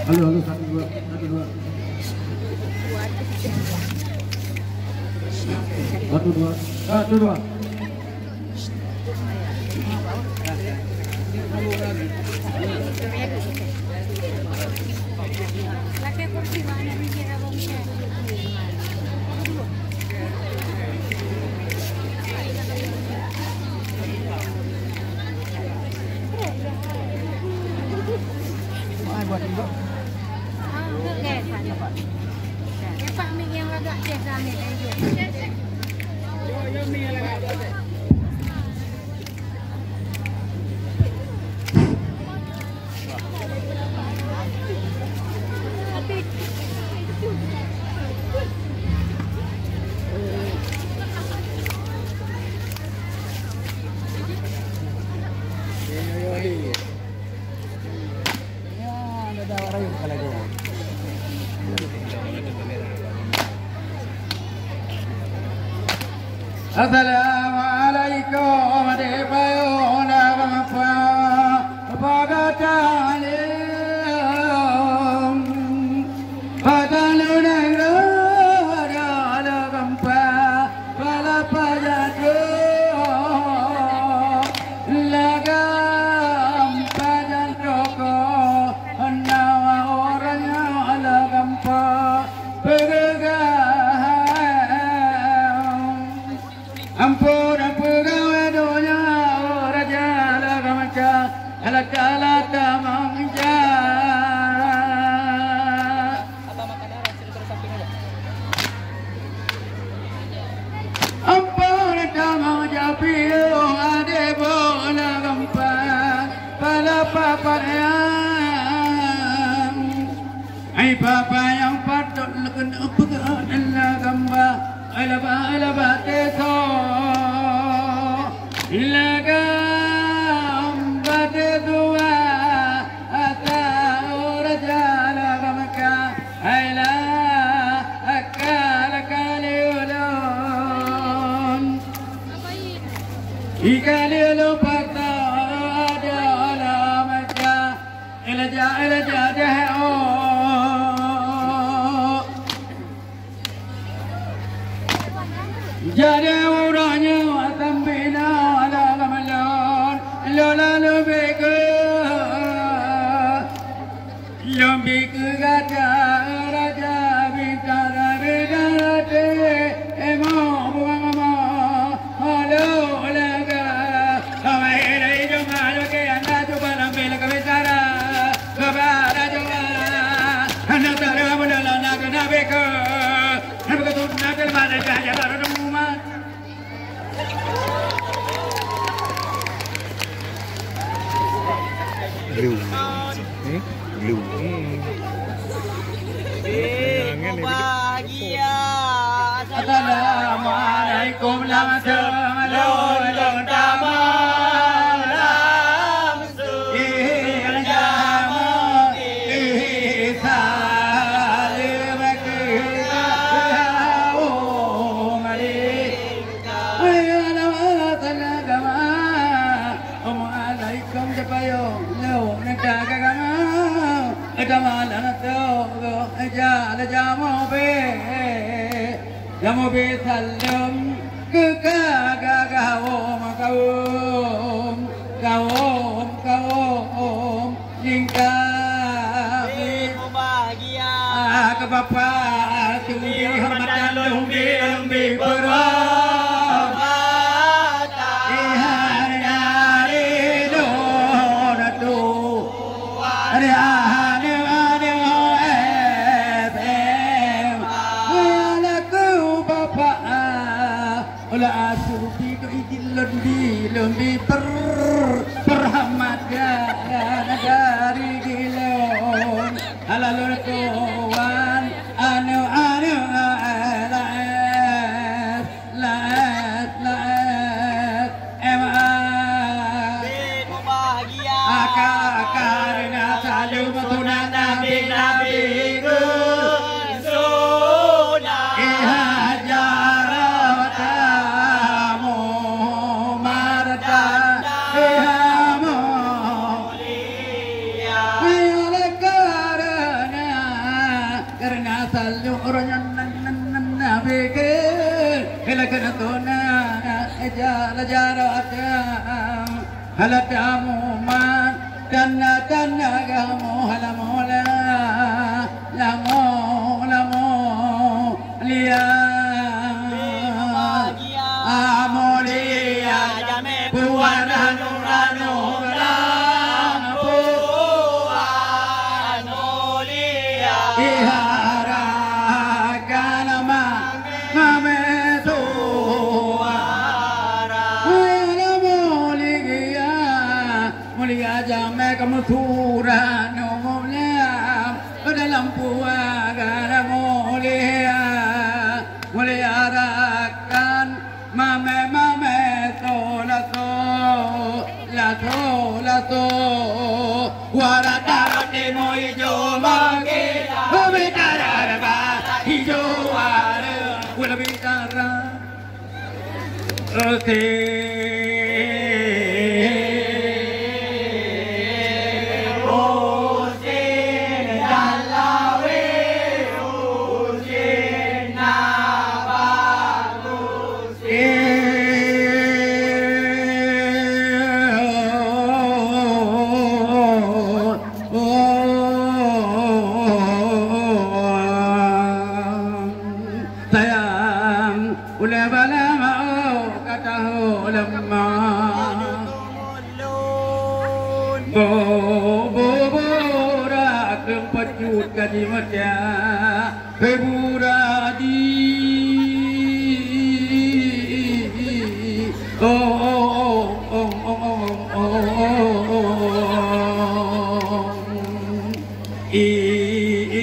Halo, halo, satu dua. Satu dua. Assalamualaikum Ampun ampun gawadonya raja lagamca alakala tamangja. Ampun tamangja piu ade bola gampa pada papayang. Ai papa yang patut leken upegan lagamba. Alaba teso lagam bade dua ata raja lagamka aila akal kaliulun ikaliulu pata ada alamaka ilaja deho. Jadi orangnya tambina ala gamalon lola lebih gada raja bintara bedate emo mama halo laga kawai dai joma ke anda coba lambe laga betara kabara joma anda tara bodala naga nabeka nabeka tu naga mana jaya baru Blue. Blue. Bahagia. Assalamualaikum langsung lon damai langsung jamu salim kita mari ayana tanagama Assalamualaikum japayo lo nagagama Kamalan to aja jamu be salam ke kagagaom kaum jingka Bahagia. Ke bapa tumbi hormatan lumbi perang lebih perhamatan dari gila. karena salju orangnya nabi ke helakan tona jala jaratnya halatamu man tanna kamu halamola lamo liya amolia jame buarano Kemuturan umumnya dalam puaga muliarakan mame lato waratati mo hijau mangki bicara hijau ada wala bicara Kadi matya Februari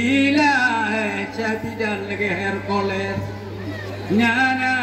Ilahi capidan lagi Hercules Nyana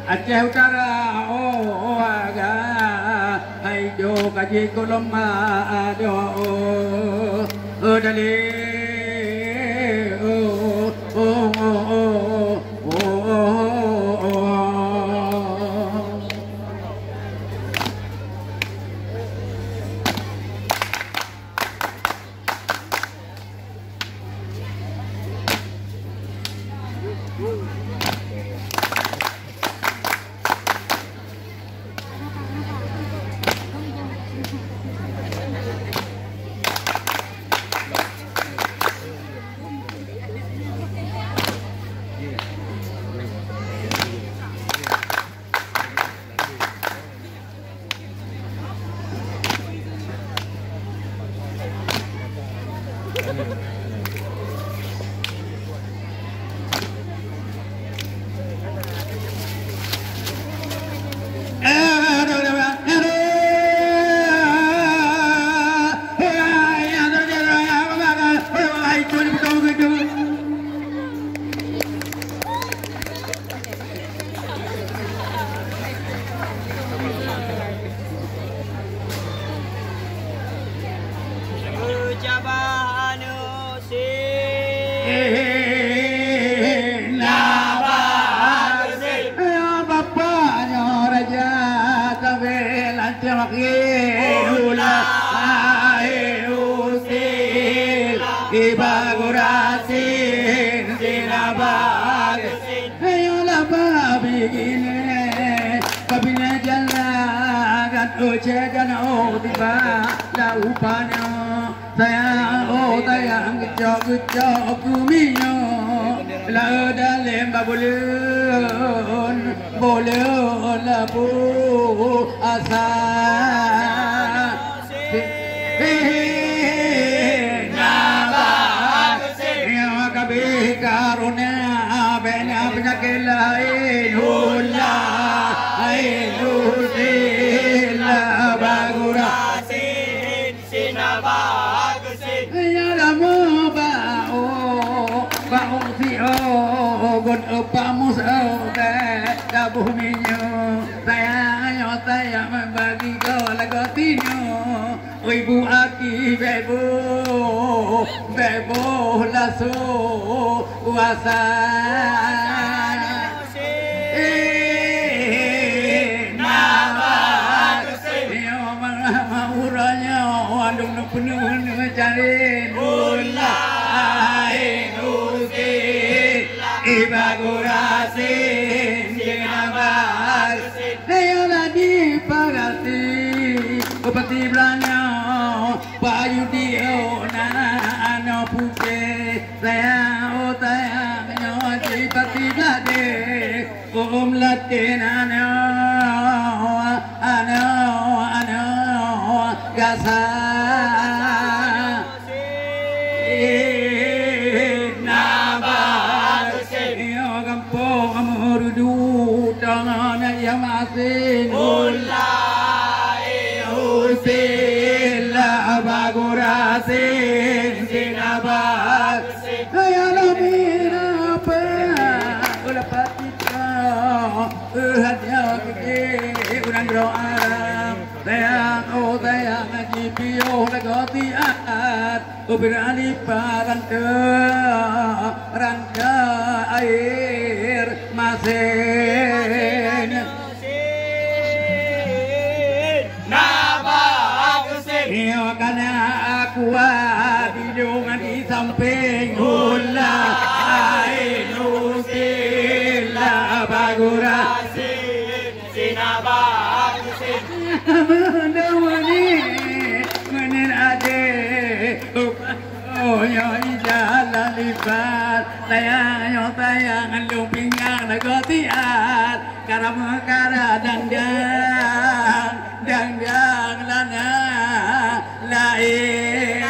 Aceh Utara aga hai jo kaji kolom ado dali god upamu sobe dabuh minyo saya membagi kau lagu tinyo ibu aki bebo laso kuasa penuh cari mulai nusi ibagurasin jenabas ayolah dipagasi upati belanya payu dio na puke saya dipati belade latin ano gasa Yamasin Ulai Husin Labagurasin Sinabak Ayalamina Pa Ulapatita Hadya Kiki Urang Ro'aram Tayang Najibio Lagotiat Ubirani Rangka Air Masin Iyo kana aku di dungan di samping ulai nusila bagurasin sinabagusin menin ade oh yo jalan lipat tayang lumpingan lagotiat karamukara dang lana lain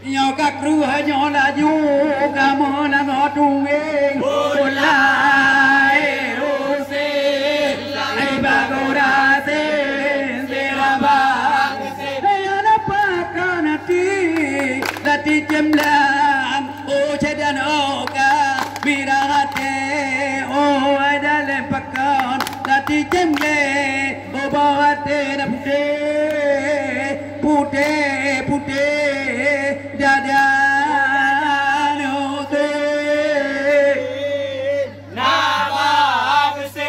nyokak ruha nyolaju kamu namo tunging ulai usin lai bagurasin silabak ayo napakan hati jemlang oh cedan oka birahate oh ada lempakan hati jemle oh bawate na putih dada nuti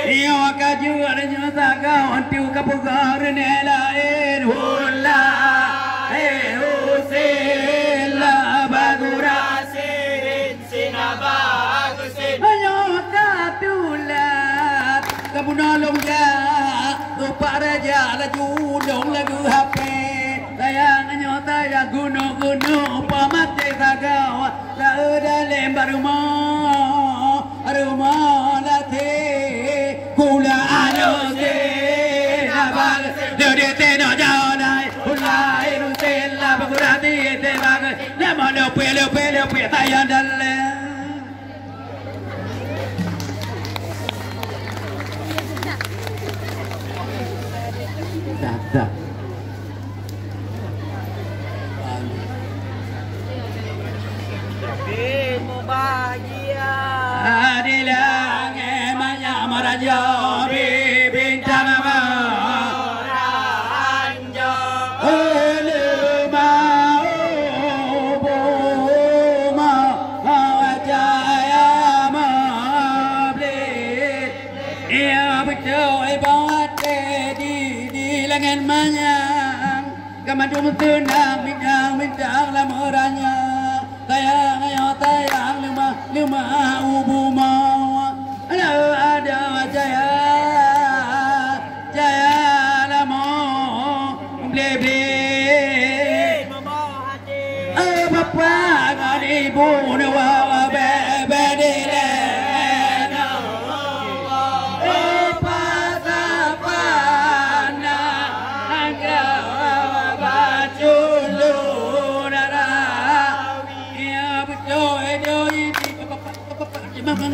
iyo kaju adanya sakau antiu kapugar nelain hula husin labagurasin sinabagusin ayo katulat kabunalong ya uparaja laju dong lagu hape sayangnya tayang gunung pamate sagau la dalam rumah late kula anu se nabal de teno jaunai ulai rusela bagurati te bag lemo lo pe tayang dalam dah bahagia adilang emanya maraja bintang maranjo elma boma jaya mable ia betul ibarat di lengan manyang kamadum tenang bintang lamuranya tayang lima ubuma ada jaya lamo blebe bapa ngan ibu nawa bebe dile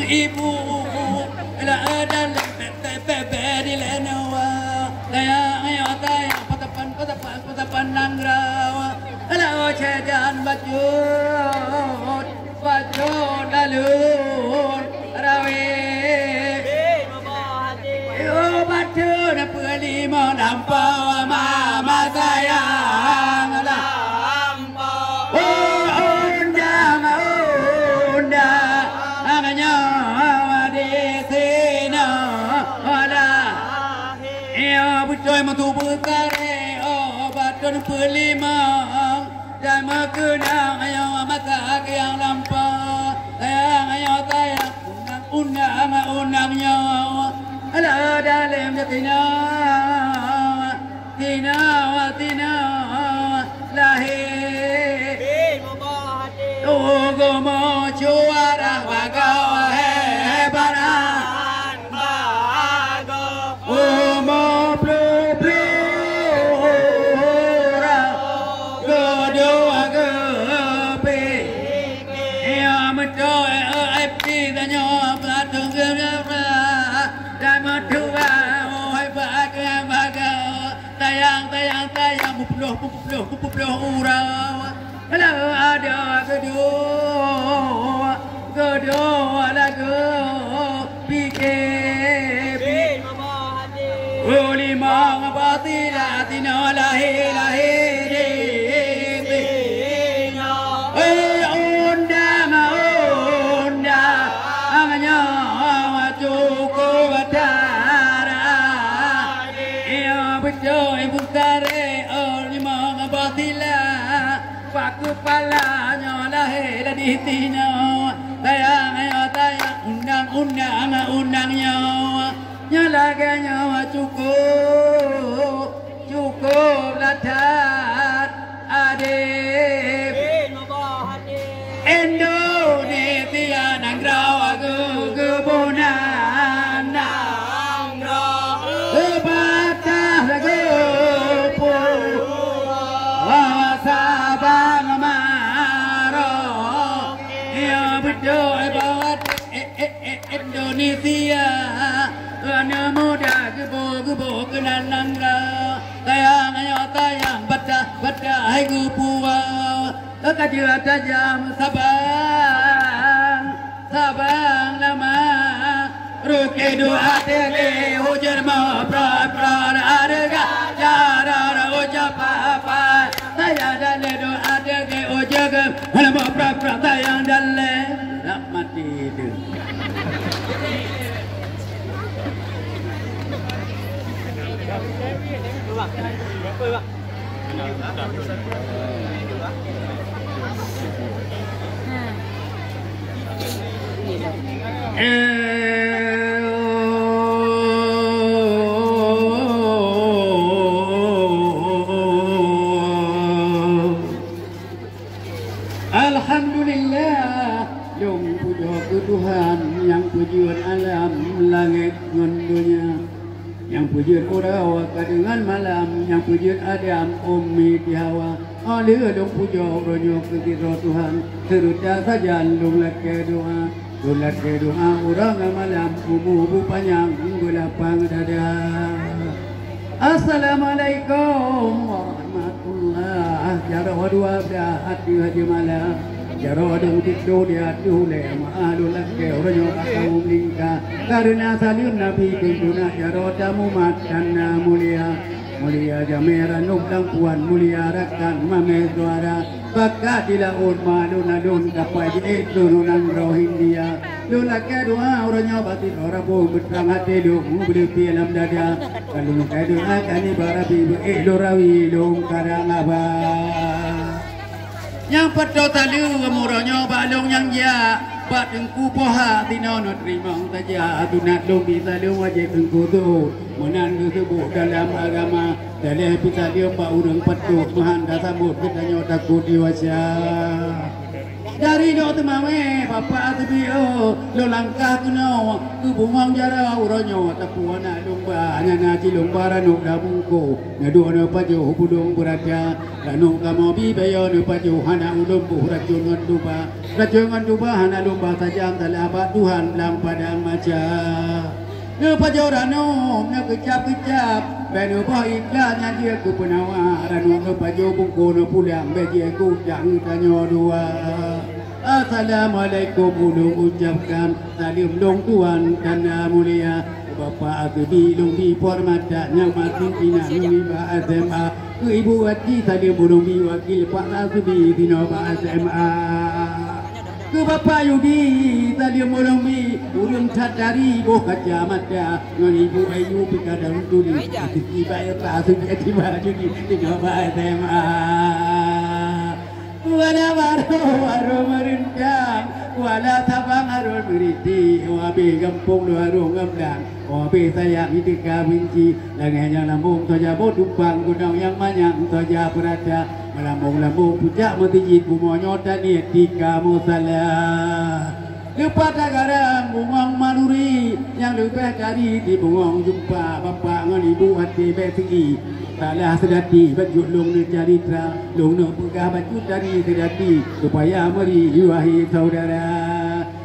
ibu la ada bebe di lenawa tayang patapan nangrawa la cedan Akan pelima dan mengenang yang mata yang lampau tayang yang tayang undang-undangnya ada dalam tina lahir Gomo juara bagau hebaran Gomo plura Godua gepe Ya mendoa epi danyo platung gerera Dan mendua oi bagau Tayang mupuluh urau Kalau ada kedua lagu pikir Ulima batila tina lahir undang Anganya cukup batara Ya betul ibu kare Ulima batila Paku palanya lahir di tina tayang undangnya nyalaganya cukup latat adib Indonesia nangrawa kebunan kebatah lagu Sabang Maro Ya betul buat Indonesia Kerana muda gebu kenanang Tayang baca hai gupua Kajia tajam Sabang lama Ruke doa tele hujan ma pra adega Jara ucap apa Saya dale doa tele ujaga Halama pra tayang dale Nak mati itu Alhamdulillah yang puja ke Tuhan yang pujian alam langit dan dunia yang pujian urau dengan malam yang pujian Adam ummi di Hawa alih dong puja ronyo ke Tuhan seruta saja dong lake doa orang malam umur panjang gelapang dada Assalamualaikum warahmatullah jara wadua hati hati malam jara wadung tidur dia dule ma'alul lake ronyo akau melingka karena salun nabi kentuna jara tamu dan mulia jamera nublang puan mulia rakan mame suara bakat dilaun malun kapai turunang Rohingya lulake doa orangnya batin orang pun berterang hati dong berdepi alam dada kalau muka doa kani barabi lorawi dong karang abah yang pedo talu muranya balong yang ya bat engku poha tinono terima saja tunat dong bisa dong wajib engku tu menan tersebut dalam agama dalih bisa dia pak urang petuk Tuhan dah sambut kita takut diwasa dari do temame bapa atbio lo langkah kuno ku bungong jara uronyo tapuana lumba nyana ci lumba ranu da bungko ngadu no pajo budung berada ranu kamo bi bayo no pajo hana ulum bu racun duba hana lumba tajam talabat Tuhan lang padang maca ne pajo ranu ne kecap benu boh iklannya dia ku penawa ranu no pajo bungko no pulang beji ku jang tanyo dua Assalamualaikum ulung ucapkan salim dong Tuan dan mulia Bapak Akbi long bi format yang makin tina lima SMA ke Ibu Wati salim ulung bi wakil Pak Akbi dino Pak SMA ke bapa Yudi tadi molombi urang cadari boh kaca mata ngan ibu ayu pikadang tuli tiba eta tiba Yudi tiga bae tema wala waro merintang wala tabang arul beriti wabi gampung luarung gamdang wabi sayang itika binci langenya lambung toja bodupang gunung yang manyang toja berada melambung-lambung puncak mentijit bumonyo dan etika musalah kepada garang bungong maruri yang lebih dari di bungong jumpa bapak ngan ibu hati beti salah sedati baju long cerita long no pegah baju dari sedati supaya meri wahai saudara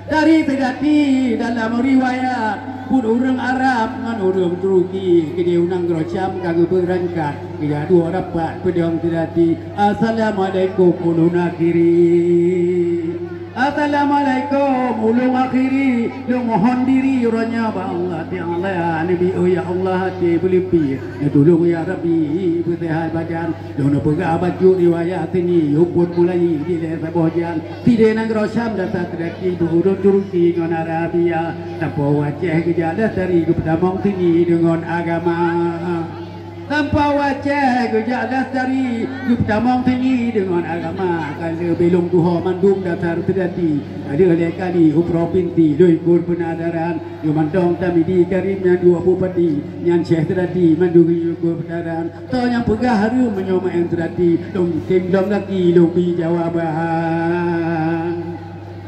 dari sedati dalam riwayat pun orang Arab ngan orang Turki ke dia unang gerocam kagak berangkat dia dua dapat pedang sedati assalamualaikum ulun akhiri assalamualaikum ulun akhiri lu mohon diri orangnya Allah ya Allah nabi ya Allah hati belipi ya tolong ya Rabbi bersehat badan lu pegah baju riwayat ini upun mulai di desa bojan tidak nang gerocam dasar sedati urun Turki ngan Arabia tanpa wajah gejala dari kepertamang sini dengan agama tanpa wajah gejala dari kepertamang sini dengan agama kalau belum Tuhan mandum dasar sedati ada lekali provinsi doi kur penadaran yang mandong tamidi karimnya dua bupati yang syekh sedati mandungi kur penadaran tau yang pegah harum menyoma yang sedati dong tim dong lagi lobi jawaban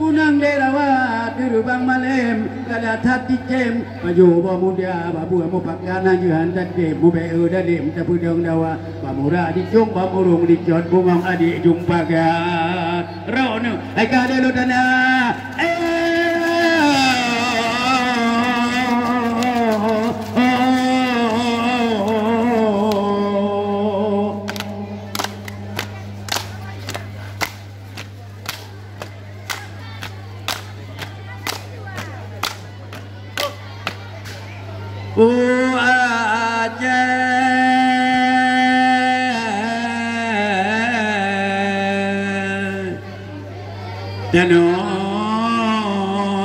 Unang lerawat dirubang malem kada hati jem maju bawa muda babu mau pakana juhan tadem mau beu dalim tapu dong dawa pamura dicung pamurung dicot bungong adik jumpa gat rono ai kada lo dana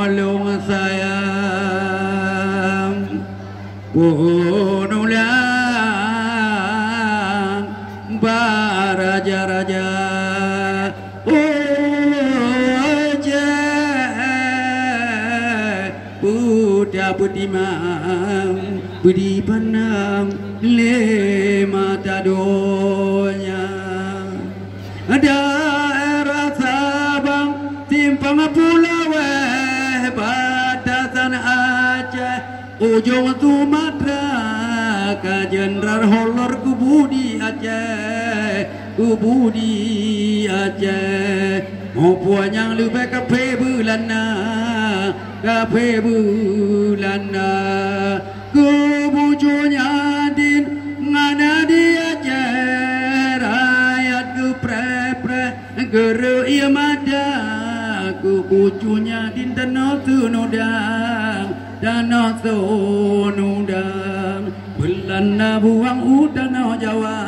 Tolong sayang punulang baraja-raja Buddha Budimang Budi Panang le mata donya daerah Sabang timpang pulau batasan Aceh ujung Sumatera ke Jenderal Holor Kubudi Aceh Mupuan yang lebih kafe bulana kebujunya din ngana dia Aceh rakyat kepre geru ia mada kebujunya din tanah sunudang belana buang udana Jawa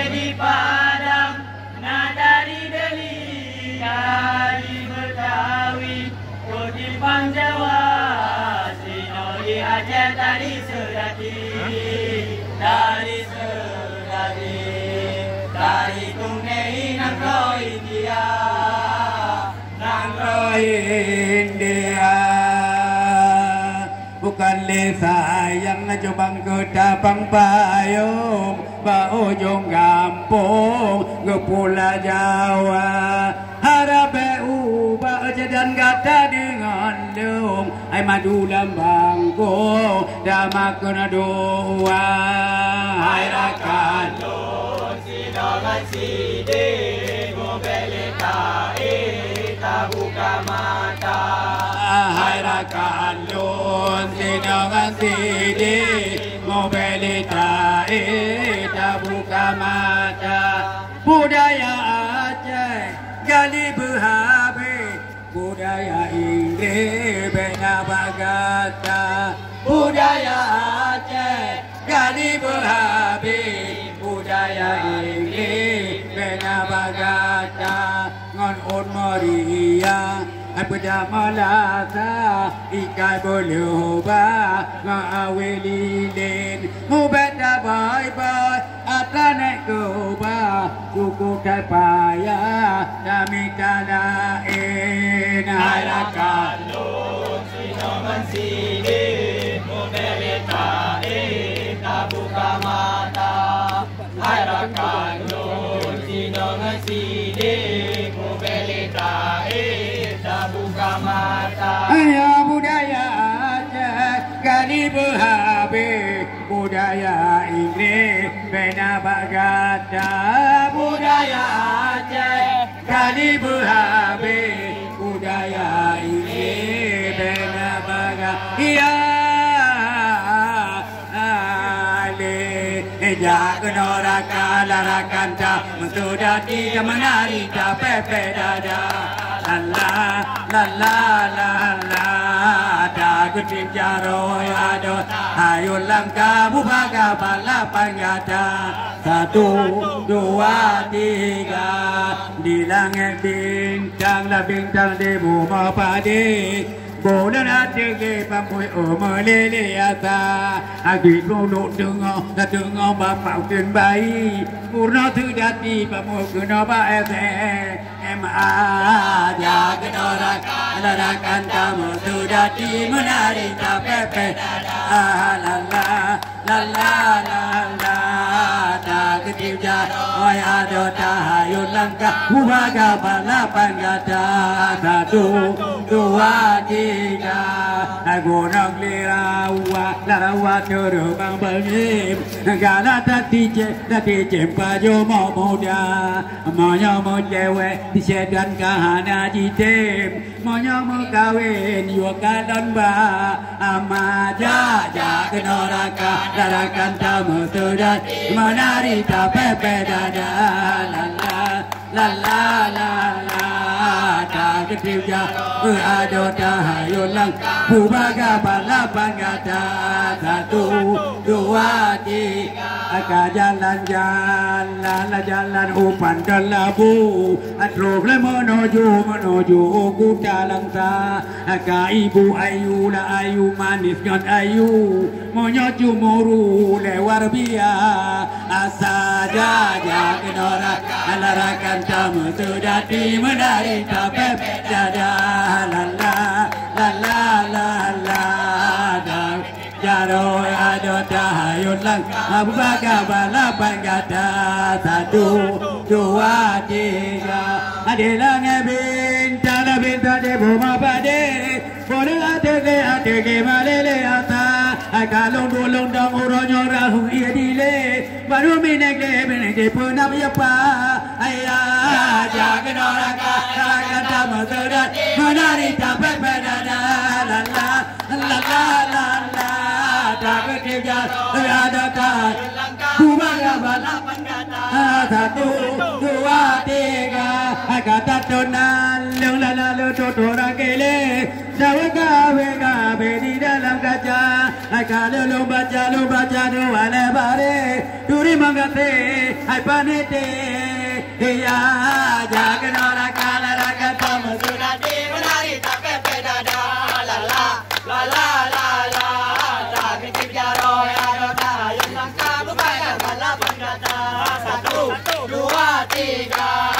di Padang nada di Deli dari Betawi Kutimpang Jawa Sinoi Aceh dari Sedati dari Tunei Nangro India bukan sayang cobang kedapang payung ba ujung kampung ke Pulau Jawa harape ubah dan kata dengan lung ai madu lambangku damakna doa ai rakan Sinogan side ngobeleta buka mata hai rakan lun sinogan side ngobeleta buka mata budaya Aceh gali berhabis budaya Inggris bena bagata budaya Aceh gali berhabis budaya Inggris Mahmud Maria Pada malasa ikai boluba ngawelilin mubeda bye-bye atanek kuba suku kapaya kami kalain harakan Lun sino mansini mubelita tak buka mata harakan Lun sino mansini mubelita tak buka mata Ayah budaya Aceh kali berhabis budaya Inggeris bina bagata budaya Aceh kali berhabis budaya Inggeris bina bagata ya ale ejak noraka larakan tak sudah tidak menari tak pepe dada la la la la la da kucing jaro ado ayo langkah bubaga bala panggata 1 2 3 di langit bintang la bintang di bumi padi Bulan hati ke pamui melele ata agi kono dengar bapak ken bayi purna tu dati pamu kena ba ma ja kenora larakan kamu tu dati menari ta pepe la la la la la ta ketija oi ado ta hayun langkah bubaga balapan gata 1 2 3 aku nak larawa terbang bernim negara tadi baju mau muda maunya mau cewek disedan kahana jitim maunya mau kawin yukalan ba amaja kenoraka larakan tamu sudah menari tak pepe dada la la la la tak ketija ado tahayul lang bubaga balapan gata 1 2 3 aka jalan upan dalabu atrok le menuju kuta langsa aka ibu ayu la ayu manis ngan ayu monyo cumuru lewar bia asa jaja kenora alarakan tamu sudah di menari tapep dada la la la la la la da jaro ado tahayun lang bubaga balapan gata 1 2 3 adilang bintang de boma pade boleh atege malele ata kalong dolong dong uronyo rahu ia dile baru mineke punam ya pa ayah jangan orang kata masalah menari tapet bedana la la la la la tak kerja ada tak bubaga balapan gata 1 2 3 kata tonan la la la totora kele sawega wega di dalam kaca kalau lu baca doa lebare duri mangate hai panete ya jangan orang kala raga tamu sudah di menari tak pepe dada la la la la la la tak kerja roy ada tak yang langkah bubaga balapan gata 1 2 3